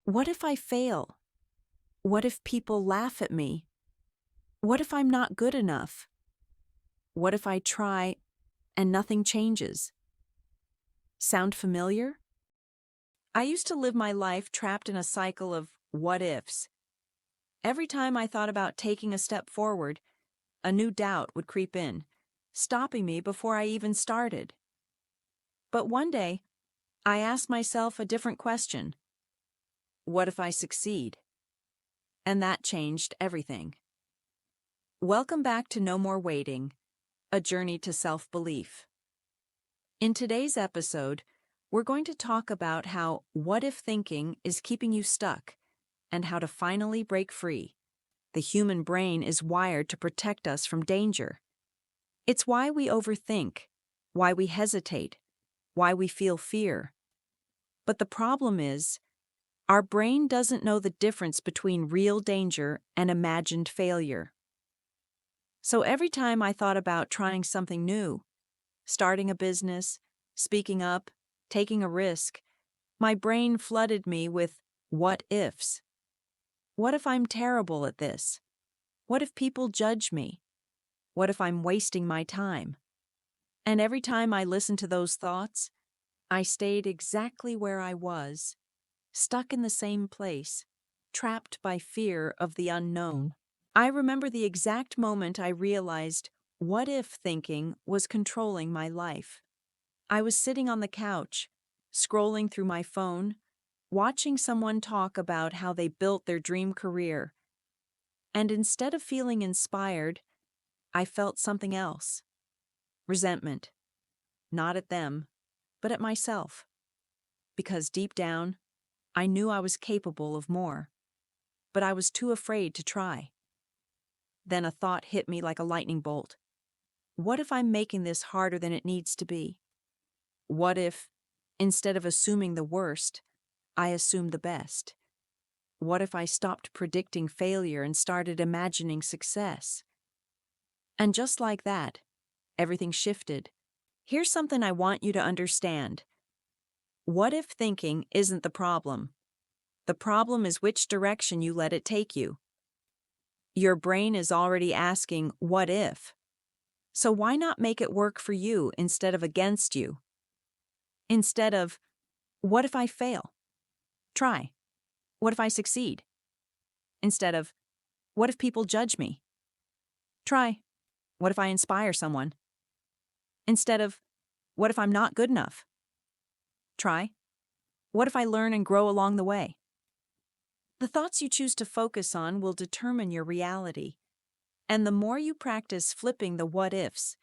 What if I fail? What if people laugh at me? What if I'm not good enough? What if I try and nothing changes? Sound familiar? I used to live my life trapped in a cycle of what ifs. Every time I thought about taking a step forward, a new doubt would creep in, stopping me before I even started. But one day, I asked myself a different question. What if I succeed? And that changed everything. Welcome back to No More Waiting, a journey to self-belief. In today's episode, we're going to talk about how what-if thinking is keeping you stuck and how to finally break free. The human brain is wired to protect us from danger. It's why we overthink, why we hesitate, why we feel fear. But the problem is, our brain doesn't know the difference between real danger and imagined failure. So every time I thought about trying something new, starting a business, speaking up, taking a risk, my brain flooded me with what ifs. What if I'm terrible at this? What if people judge me? What if I'm wasting my time? And every time I listened to those thoughts, I stayed exactly where I was, stuck in the same place, trapped by fear of the unknown. I remember the exact moment I realized what if thinking was controlling my life. I was sitting on the couch, scrolling through my phone, watching someone talk about how they built their dream career. And instead of feeling inspired, I felt something else. Resentment. Not at them, but at myself. Because deep down, I knew I was capable of more. But I was too afraid to try. Then a thought hit me like a lightning bolt. What if I'm making this harder than it needs to be? What if, instead of assuming the worst, I assumed the best? What if I stopped predicting failure and started imagining success? And just like that, everything shifted. Here's something I want you to understand. What if thinking isn't the problem? The problem is which direction you let it take you. Your brain is already asking, what if? So why not make it work for you instead of against you? Instead of, what if I fail? Try. What if I succeed? Instead of, what if people judge me? Try. What if I inspire someone? Instead of, what if I'm not good enough? Try. What if I learn and grow along the way? The thoughts you choose to focus on will determine your reality. And the more you practice flipping the what ifs,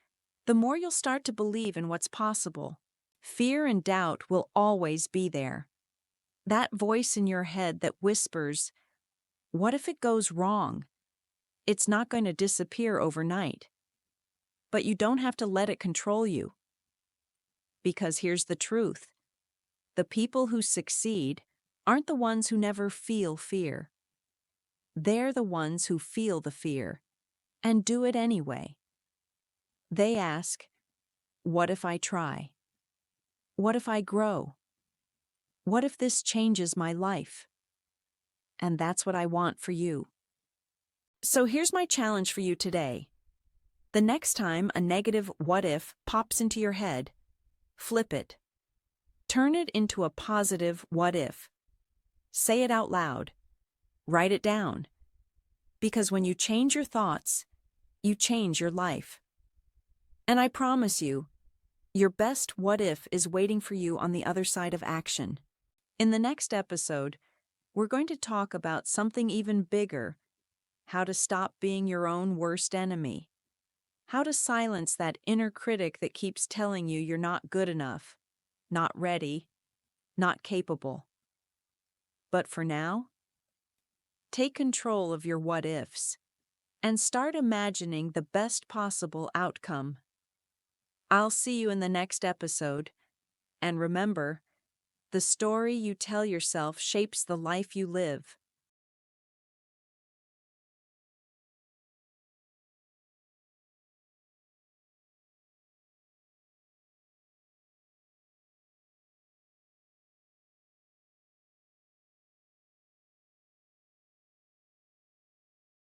the more you'll start to believe in what's possible. Fear and doubt will always be there. That voice in your head that whispers, what if it goes wrong? It's not going to disappear overnight. But you don't have to let it control you. Because here's the truth. The people who succeed aren't the ones who never feel fear. They're the ones who feel the fear and do it anyway. They ask, what if I try? What if I grow? What if this changes my life? And that's what I want for you. So here's my challenge for you today. The next time a negative what if pops into your head, flip it. Turn it into a positive what if. Say it out loud. Write it down. Because when you change your thoughts, you change your life. And I promise you, your best what if is waiting for you on the other side of action. In the next episode, we're going to talk about something even bigger: how to stop being your own worst enemy. How to silence that inner critic that keeps telling you you're not good enough, not ready, not capable. But for now, take control of your what ifs and start imagining the best possible outcome. I'll see you in the next episode, and remember, the story you tell yourself shapes the life you live.